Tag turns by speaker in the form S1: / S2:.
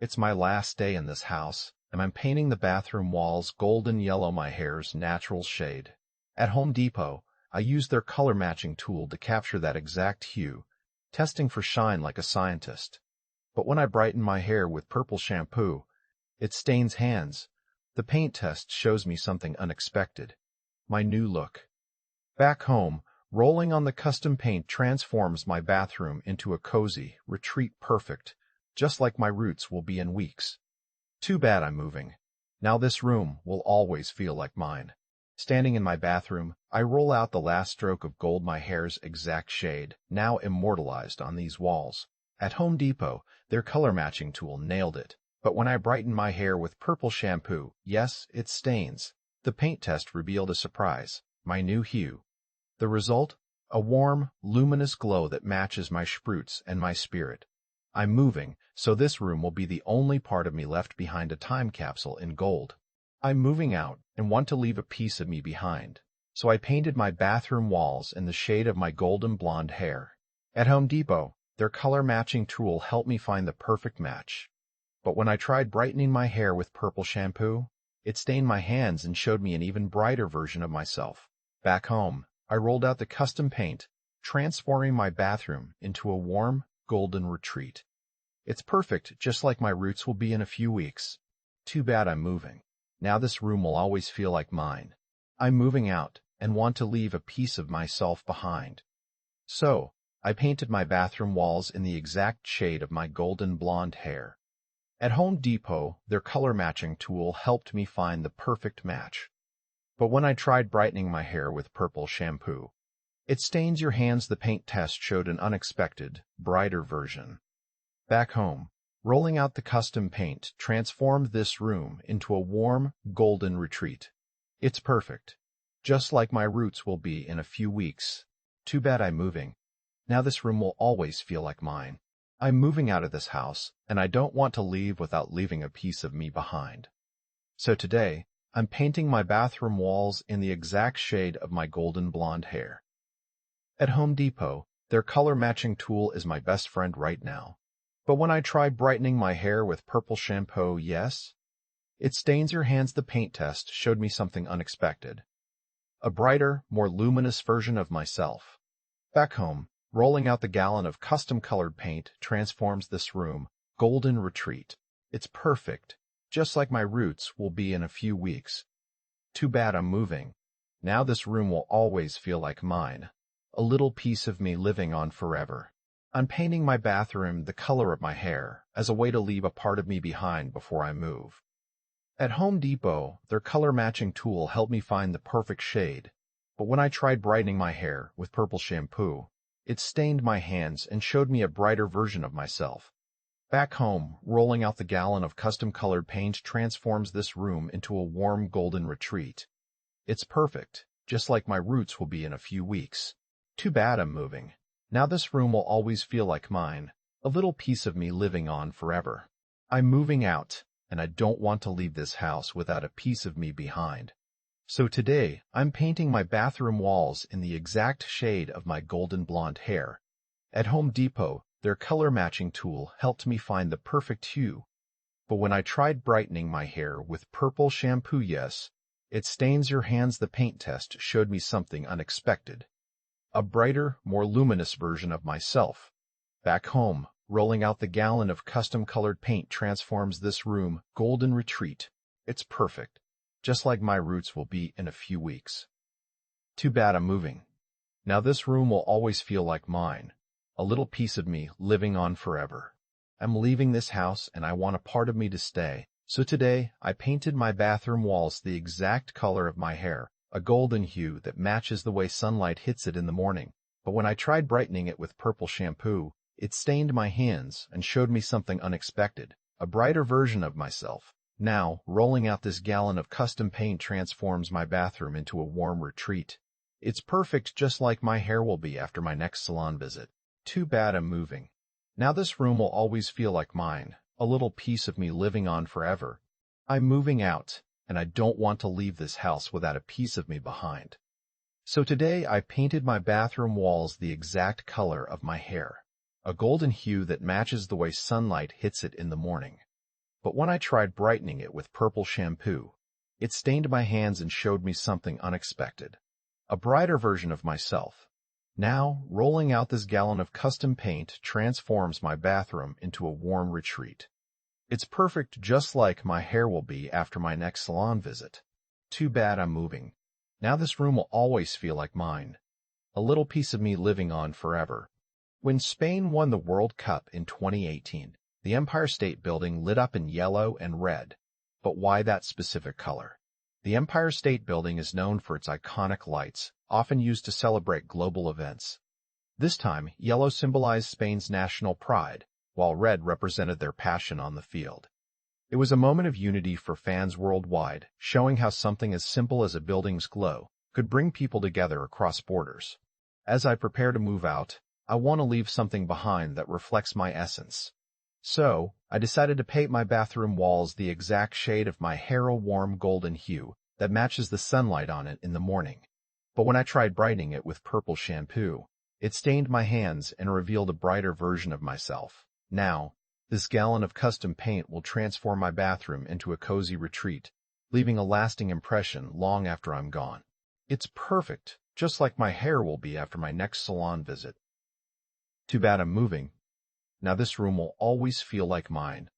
S1: It's my last day in this house, and I'm painting the bathroom walls golden yellow, my hair's natural shade. At Home Depot, I used their color matching tool to capture that exact hue, testing for shine like a scientist. But when I brighten my hair with purple shampoo, it stains hands. The paint test shows me something unexpected. My new look. Back home, rolling on the custom paint transforms my bathroom into a cozy, retreat perfect, just like my roots will be in weeks. Too bad I'm moving. Now this room will always feel like mine. Standing in my bathroom, I roll out the last stroke of gold, my hair's exact shade, now immortalized on these walls. At Home Depot, their color matching tool nailed it. But when I brighten my hair with purple shampoo, yes, it stains. The paint test revealed a surprise, my new hue. The result? A warm, luminous glow that matches my sprouts and my spirit. I'm moving, so this room will be the only part of me left behind, a time capsule in gold. I'm moving out and want to leave a piece of me behind. So I painted my bathroom walls in the shade of my golden blonde hair. At Home Depot, their color matching tool helped me find the perfect match. But when I tried brightening my hair with purple shampoo, it stained my hands and showed me an even brighter version of myself. Back home, I rolled out the custom paint, transforming my bathroom into a warm, golden retreat. It's perfect, just like my roots will be in a few weeks. Too bad I'm moving. Now this room will always feel like mine. I'm moving out and want to leave a piece of myself behind. So, I painted my bathroom walls in the exact shade of my golden blonde hair. At Home Depot, their color matching tool helped me find the perfect match. But when I tried brightening my hair with purple shampoo, it stains your hands. The paint test showed an unexpected, brighter version. Back home, rolling out the custom paint transformed this room into a warm, golden retreat. It's perfect, just like my roots will be in a few weeks. Too bad I'm moving. Now this room will always feel like mine. I'm moving out of this house, and I don't want to leave without leaving a piece of me behind. So today, I'm painting my bathroom walls in the exact shade of my golden blonde hair. At Home Depot, their color matching tool is my best friend right now. But when I try brightening my hair with purple shampoo, yes, it stains your hands. The paint test showed me something unexpected. A brighter, more luminous version of myself. Back home, rolling out the gallon of custom-colored paint transforms this room, golden retreat. It's perfect, just like my roots will be in a few weeks. Too bad I'm moving. Now this room will always feel like mine, a little piece of me living on forever. I'm painting my bathroom the color of my hair as a way to leave a part of me behind before I move. At Home Depot, their color matching tool helped me find the perfect shade, but when I tried brightening my hair with purple shampoo, it stained my hands and showed me a brighter version of myself. Back home, rolling out the gallon of custom-colored paint transforms this room into a warm golden retreat. It's perfect, just like my roots will be in a few weeks. Too bad I'm moving. Now this room will always feel like mine, a little piece of me living on forever. I'm moving out, and I don't want to leave this house without a piece of me behind. So today, I'm painting my bathroom walls in the exact shade of my golden blonde hair. At Home Depot, their color matching tool helped me find the perfect hue. But when I tried brightening my hair with purple shampoo, yes, it stains your hands. The paint test showed me something unexpected. A brighter, more luminous version of myself. Back home, rolling out the gallon of custom-colored paint transforms this room, golden retreat. It's perfect, just like my roots will be in a few weeks. Too bad I'm moving. Now this room will always feel like mine, a little piece of me living on forever. I'm leaving this house and I want a part of me to stay. So today, I painted my bathroom walls the exact color of my hair, a golden hue that matches the way sunlight hits it in the morning. But when I tried brightening it with purple shampoo, it stained my hands and showed me something unexpected, a brighter version of myself. Now, rolling out this gallon of custom paint transforms my bathroom into a warm retreat. It's perfect, just like my hair will be after my next salon visit. Too bad I'm moving. Now this room will always feel like mine, a little piece of me living on forever. I'm moving out, and I don't want to leave this house without a piece of me behind. So today I painted my bathroom walls the exact color of my hair, a golden hue that matches the way sunlight hits it in the morning. But when I tried brightening it with purple shampoo, it stained my hands and showed me something unexpected. A brighter version of myself. Now, rolling out this gallon of custom paint transforms my bathroom into a warm retreat. It's perfect, just like my hair will be after my next salon visit. Too bad I'm moving. Now this room will always feel like mine. A little piece of me living on forever. When Spain won the World Cup in 2018, the Empire State Building lit up in yellow and red. But why that specific color? The Empire State Building is known for its iconic lights, often used to celebrate global events. This time, yellow symbolized Spain's national pride, while red represented their passion on the field. It was a moment of unity for fans worldwide, showing how something as simple as a building's glow could bring people together across borders. As I prepare to move out, I want to leave something behind that reflects my essence. So, I decided to paint my bathroom walls the exact shade of my hair, a warm golden hue that matches the sunlight on it in the morning. But when I tried brightening it with purple shampoo, it stained my hands and revealed a brighter version of myself. Now, this gallon of custom paint will transform my bathroom into a cozy retreat, leaving a lasting impression long after I'm gone. It's perfect, just like my hair will be after my next salon visit. Too bad I'm moving. Now this room will always feel like mine.